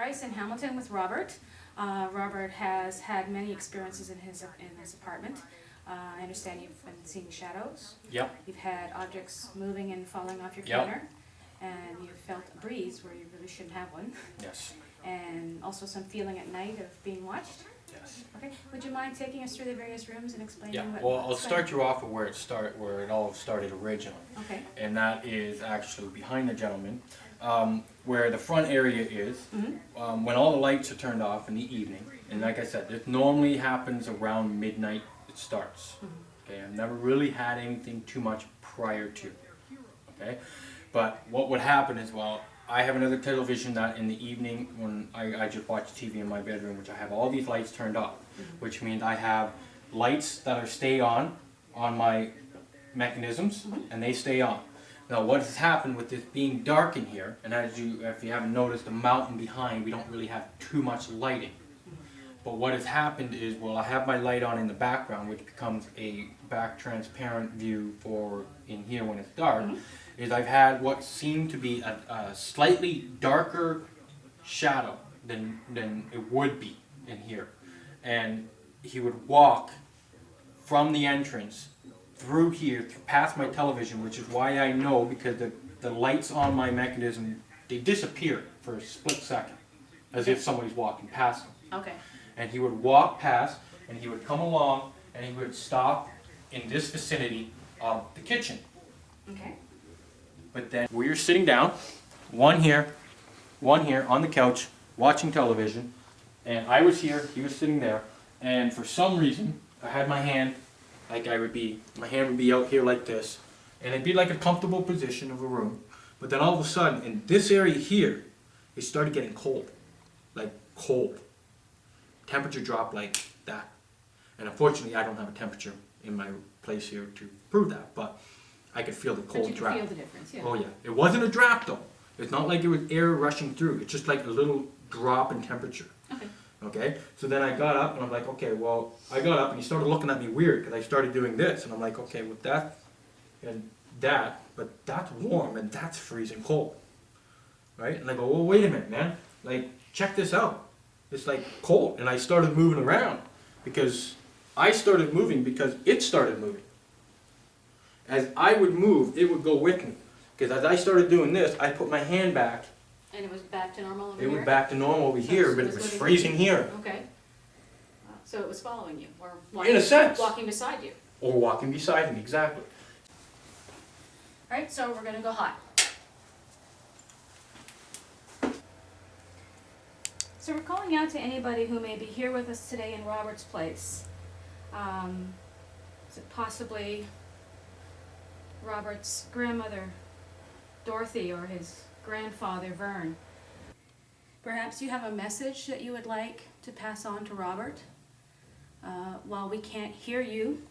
Rice in Hamilton with Robert. Robert has had many experiences in his apartment. I understand you've been seeing shadows. Yep. You've had objects moving and falling off your Yep. counter, and you've felt a breeze where you really shouldn't have one. Yes. And also some feeling at night of being watched. Yes. Okay. Would you mind taking us through the various rooms and explaining Yeah. what? Well, I'll what's start you off with where it all started originally, Okay. and that is actually behind the gentleman, where the front area is. Mm-hmm. When all the lights are turned off in the evening, and like I said, it normally happens around midnight. It starts. Okay. I've never really had anything too much prior to. Okay. But what would happen is, well, I have another television that in the evening when I just watch TV in my bedroom, which I have all these lights turned off, which means I have lights that are stay on my mechanisms, and they stay on. Now what has happened with this being dark in here, and if you haven't noticed, the mountain behind, we don't really have too much lighting. But what has happened is, well, I have my light on in the background, which becomes a back transparent view for in here when it's dark, is I've had what seemed to be a slightly darker shadow than it would be in here. And he would walk from the entrance through here, past my television, which is why I know, because the lights on my mechanism, they disappear for a split second, as if somebody's walking past them. Okay. And he would walk past, and he would come along, and he would stop in this vicinity of the kitchen. Okay. But then we were sitting down, one here on the couch, watching television, and I was here, he was sitting there, and for some reason, I had my hand, like my hand would be out here like this, and it'd be like a comfortable position of a room, but then all of a sudden, in this area here, it started getting cold, like cold. Temperature dropped like that. And unfortunately, I don't have a temperature in my place here to prove that, but I could feel the cold But you drop. can feel the difference, yeah. Oh yeah. It wasn't a drop though. It's not like it was air rushing through. It's just like a little drop in temperature. Okay. Okay? So then I got up and I'm like, okay, well, I got up and he started looking at me weird because I started doing this. And I'm like, okay, with that and that, but that's warm and that's freezing cold. Right? And I go, well, wait a minute, man. Like, check this out. It's like cold. And I started moving around because I started moving because it started moving. As I would move, it would go with me. Because as I started doing this, I put my hand back. And it was back to normal over It here? was back to normal over here, but it was freezing here. Okay. So it was following you, or In a sense. walking beside you. Or walking beside me, exactly. Alright, so we're gonna go hot. So we're calling out to anybody who may be here with us today in Robert's place. Is it possibly Robert's grandmother, Dorothy, or his grandfather, Vern? Perhaps you have a message that you would like to pass on to Robert. While we can't hear you,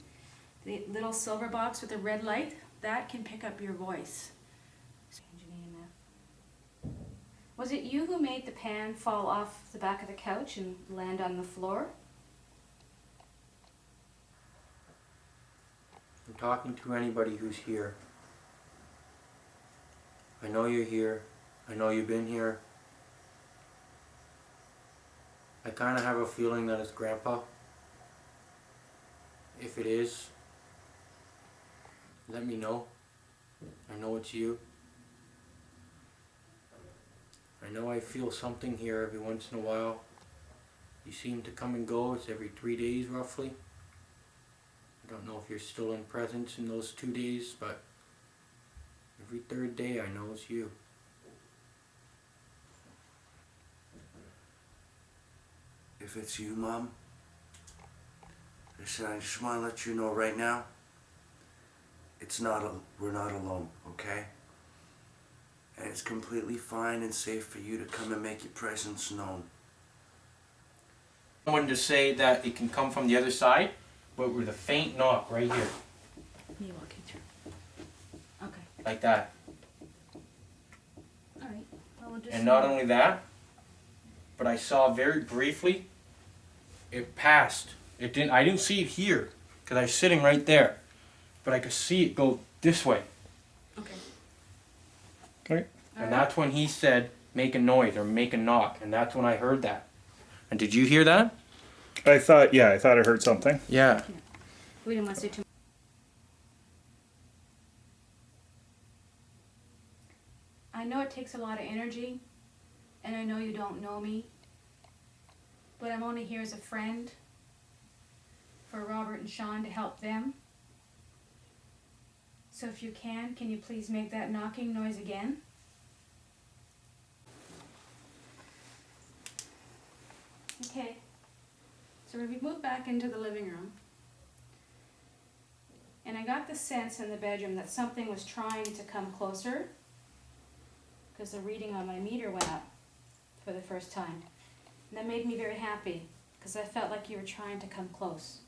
the little silver box with the red light, that can pick up your voice. Was it you who made the pan fall off the back of the couch and land on the floor? I'm talking to anybody who's here. I know you're here. I know you've been here. I kind of have a feeling that it's Grandpa. If it is, let me know. I know it's you. I know I feel something here every once in a while. You seem to come and go. It's every 3 days roughly. I don't know if you're still in presence in those 2 days, but every third day I know it's you. If it's you, Mom, listen, I just want to let you know right now, we're not alone, okay? And it's completely fine and safe for you to come and make your presence known. I wanted to say that it can come from the other side, but with a faint knock right here, Me walking through. Okay. like that. Alright. Well, we'll just And not only that, but I saw very briefly, it passed. I didn't see it here, because I was sitting right there. But I could see it go this way. Okay. Okay. And that's when he said, make a noise or make a knock, and that's when I heard that. And did you hear that? I thought I heard something. Yeah. We didn't want to say too much. I know it takes a lot of energy, and I know you don't know me, but I'm only here as a friend for Robert and Sean to help them. So if you can you please make that knocking noise again? Okay, so we moved back into the living room, and I got the sense in the bedroom that something was trying to come closer, because the reading on my meter went up for the first time. And that made me very happy, because I felt like you were trying to come close.